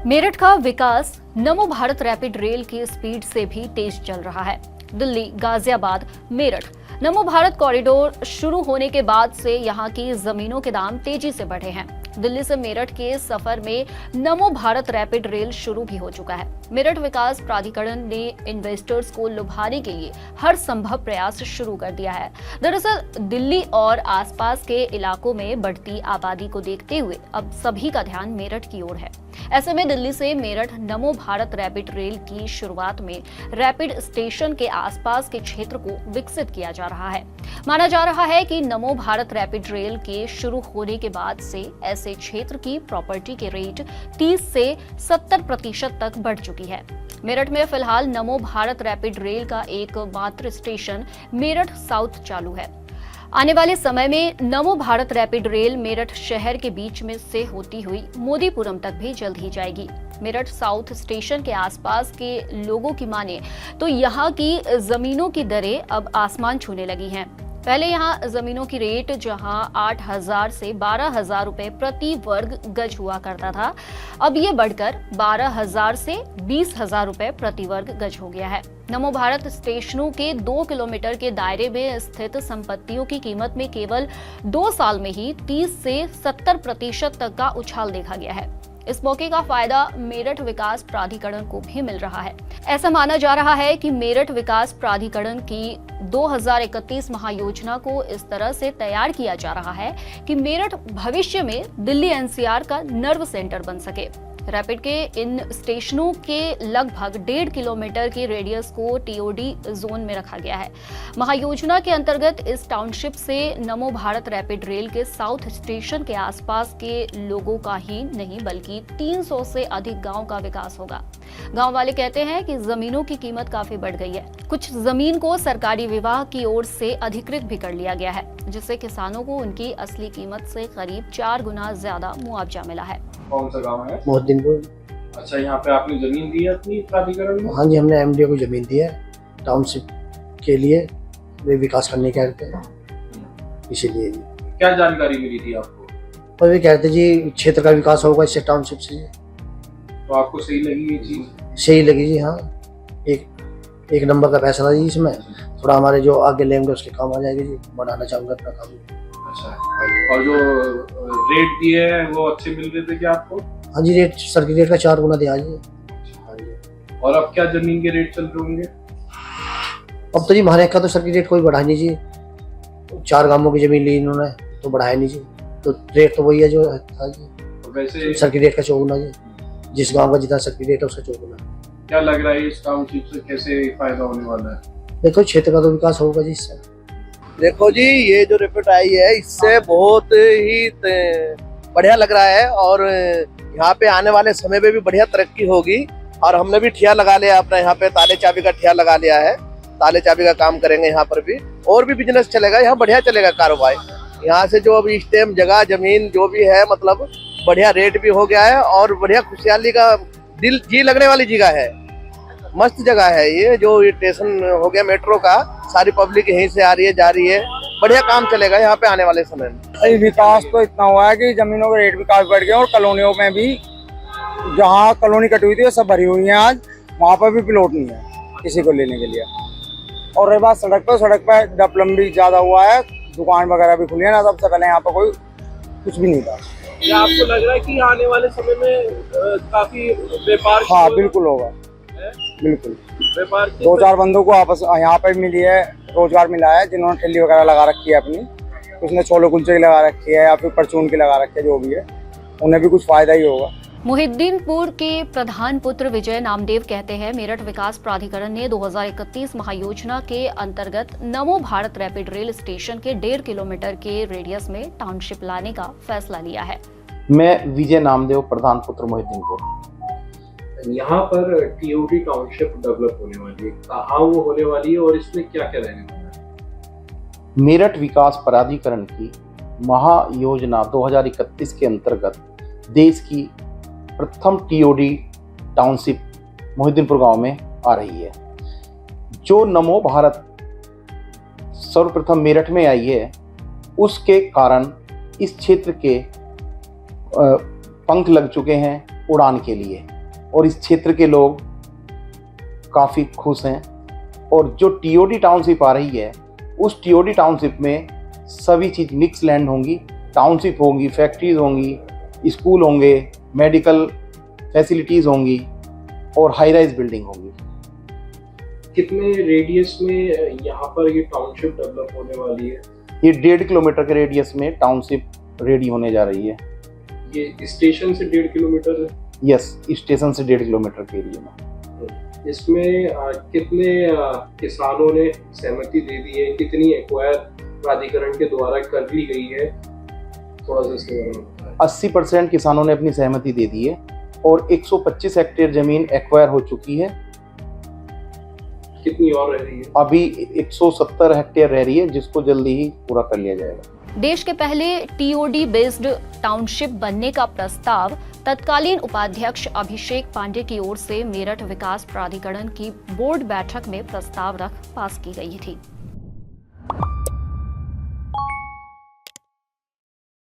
मेरठ का विकास नमो Bharat rapid rail की speed से भी तेज चल रहा है। दिल्ली, गाजियाबाद, मेरठ नमो भारत कॉरिडोर शुरू होने के बाद से यहां की जमीनों के दाम तेजी से बढ़े हैं। दिल्ली से मेरठ के सफर में नमो भारत रैपिड रेल शुरू भी हो चुका है। मेरठ विकास प्राधिकरण ने इन्वेस्टर्स को लुभाने के लिए हर संभव प्रयास शुरू कर दिया है। दरअसल दिल्ली और आसपास के इलाकों में बढ़ती आबादी को देखते हुए अब सभी का ध्यान मेरठ की ओर है। ऐसे में दिल्ली से मेरठ नमो भारत रैपिड रेल की शुरुआत में रैपिड स्टेशन के आसपास के क्षेत्र को विकसित किया जा रहा है। माना जा रहा है कि नमो भारत रैपिड रेल के शुरू होने के बाद से ऐसे क्षेत्र की प्रॉपर्टी के रेट 30 से 70% तक बढ़ चुकी है। मेरठ में फिलहाल नमो भारत रैपिड रेल का एकमात्र स्टेशन मेरठ साउथ चालू है। आने वाले समय में नमो भारत रैपिड रेल मेरठ शहर के बीच में से होती हुई मोदीपुरम तक भी जल्द ही जाएगी। मेरठ साउथ स्टेशन के आसपास के लोगों की माने तो यहाँ की जमीनों की दरें अब आसमान छूने लगी हैं। पहले यहाँ जमीनों की रेट जहाँ 8,000 से 12,000 रुपए प्रति वर्ग गज हुआ करता था, अब ये बढ़कर 12,000 से 20,000 रुपए प्रति वर्ग गज हो गया है। नमो भारत स्टेशनों के 2 किलोमीटर के दायरे में स्थित संपत्तियों की कीमत में केवल 2 साल में ही 30 से 70% तक का उछाल देखा गया है। इस मौके का फायदा मेरठ विकास प्राधिकरण को भी मिल रहा है। ऐसा माना जा रहा है कि मेरठ विकास प्राधिकरण की 2031 महायोजना को इस तरह से तैयार किया जा रहा है कि मेरठ भविष्य में दिल्ली एनसीआर का नर्व सेंटर बन सके। रैपिड के इन स्टेशनों के लगभग 1.5 किलोमीटर के रेडियस को टीओडी जोन में रखा गया है। महायोजना के अंतर्गत इस टाउनशिप से नमो भारत रैपिड रेल के साउथ स्टेशन के आसपास के लोगों का ही नहीं बल्कि 300 से अधिक गांव का विकास होगा। गांव वाले कहते हैं कि जमीनों की कीमत काफी बढ़ गई है। कुछ जमीन को सरकारी विभाग की ओर से अधिकृत भी कर लिया गया है, जिससे किसानों को उनकी असली कीमत से करीब 4 गुना ज्यादा मुआवजा मिला है। कौन सा गांव है? मोहद्दीनपुर। अच्छा, यहाँ पे आपने जमीन दी है अपनी प्राधिकरण में? हाँ जी, हमने एमडीए को जमीन दी है टाउनशिप के लिए, वे विकास करने कहते हैं, इसीलिए। क्या जानकारी मिली थी आपको? और वे कहते जी क्षेत्र का विकास होगा इससे, टाउनशिप से। तो आपको सही लगी ये चीज? सही लगी जी, हाँ। एक नंबर का फैसला जी इसमें। थोड़ा हमारे जो आगे लेंगे उसके काम आ जाएगी जी, बढ़ाना चाहूँगा अपना काम। अच्छा, और जो रेट दिए हैं वो अच्छे मिल रहे थे क्या आपको? हाँ जी, रेट सर्किट रेट का 4 गुना दिया जी। हाँ जी। और अब क्या जमीन के रेट चल रहे होंगे? अब तो जी हमारे का तो सर्किट रेट कोई बढ़ाया नहीं जी। 4 गांवों की जमीन ली इन्होंने तो बढ़ाया नहीं जी, तो रेट तो वही है जो था जी। तो वैसे सर्किट रेट का 4 गुना जी, जिस गांव का जितना सर्किट रेट है उसका 4 गुना। क्या लग रहा है इस टाउनशिप से कैसे फायदा होने वाला है? देखो क्षेत्र का तो विकास होगा जी इससे। देखो जी, ये जो रैपिड आई है इससे बहुत ही बढ़िया लग रहा है और यहाँ पे आने वाले समय में भी बढ़िया तरक्की होगी। और हमने भी ठिया लगा लिया अपना, यहाँ पे ताले चाबी का ठिया लगा लिया है। ताले चाबी का काम करेंगे यहाँ पर भी, और भी बिजनेस चलेगा यहाँ, बढ़िया चलेगा कारोबार। यहाँ से जो अभी स्टेम जगह जमीन जो भी है, मतलब बढ़िया रेट भी हो गया है और बढ़िया खुशहाली का दिल जी लगने वाली जगह है। मस्त जगह है ये, जो स्टेशन हो गया मेट्रो का, सारी पब्लिक यहीं से आ रही है जा रही है, बढ़िया काम चलेगा यहाँ पे आने वाले समय में। विकास तो इतना हुआ है कि जमीनों के रेट भी काफी बढ़ गए और कॉलोनियों में भी, जहाँ कॉलोनी कटी हुई थी वो सब भरी हुई है आज, वहाँ पर भी प्लॉट नहीं है किसी को लेने के लिए। और रही बात सड़क पर डेवलपमेंट भी ज्यादा हुआ है, दुकान वगैरह भी खुली है ना, सबसे पहले यहाँ पर कोई कुछ भी नहीं था। क्या आपको लग रहा है कि आने वाले समय में काफी व्यापार? हाँ बिल्कुल होगा, बिल्कुल। व्यापार 2-4 बंदों को आपस यहाँ पे मिली है, रोजगार मिला है, जिन्होंने ठेली वगैरह लगा रखी है अपनी, उसने छोले कुलचे की लगा रखी है या फिर परचून की लगा रखी है, जो भी है उन्हें भी कुछ फायदा ही होगा। मोहिद्दीनपुर के प्रधान पुत्र विजय नामदेव कहते हैं, मेरठ विकास प्राधिकरण ने 2031 महायोजना के अंतर्गत नमो भारत रैपिड रेल स्टेशन के 1.5 किलोमीटर के रेडियस में टाउनशिप लाने का फैसला लिया है। मैं विजय नामदेव, प्रधान पुत्र, मोहिद्दीनपुर। यहाँ पर टीओडी टाउनशिप डेवलप होने वाली है, कहाँ वो होने वाली है और इसमें क्या क्या रहने वाला है? मेरठ विकास प्राधिकरण की महायोजना 2031 के अंतर्गत देश की प्रथम टीओडी टाउनशिप मोहिद्दीनपुर गांव में आ रही है। जो नमो भारत सर्वप्रथम मेरठ में आई है, उसके कारण इस क्षेत्र के पंख लग चुके हैं उड़ान के लिए। और इस क्षेत्र के लोग काफ़ी खुश हैं। और जो टीओडी टाउनशिप आ रही है, उस टीओडी टाउनशिप में सभी चीज़ मिक्स लैंड होंगी, टाउनशिप होंगी, फैक्ट्रीज होंगी, स्कूल होंगे, मेडिकल फैसिलिटीज़ होंगी और हाई राइज बिल्डिंग होंगी। कितने रेडियस में यहाँ पर ये टाउनशिप डेवलप होने वाली है? ये 1.5 किलोमीटर के रेडियस में टाउनशिप रेडी होने जा रही है। ये स्टेशन से 1.5 किलोमीटर है? यस, स्टेशन से 1.5 किलोमीटर के एरिया में। इसमें कितने किसानों ने सहमति दे दी है? कितनी एक्वायर प्राधिकरण के द्वारा कर ली गई है? थोड़ा सा इसके बारे में बताएं। 80% किसानों ने अपनी सहमति दे दी है और 125 हेक्टेयर जमीन एक्वायर हो चुकी है। कितनी और रह रही है? अभी 170 हेक्टेयर रह रही है, जिसको जल्दी ही पूरा कर लिया जाएगा। देश के पहले टीओडी बेस्ड टाउनशिप बनने का प्रस्ताव तत्कालीन उपाध्यक्ष अभिषेक पांडे की ओर से मेरठ विकास प्राधिकरण की बोर्ड बैठक में प्रस्ताव रख पास की गई थी।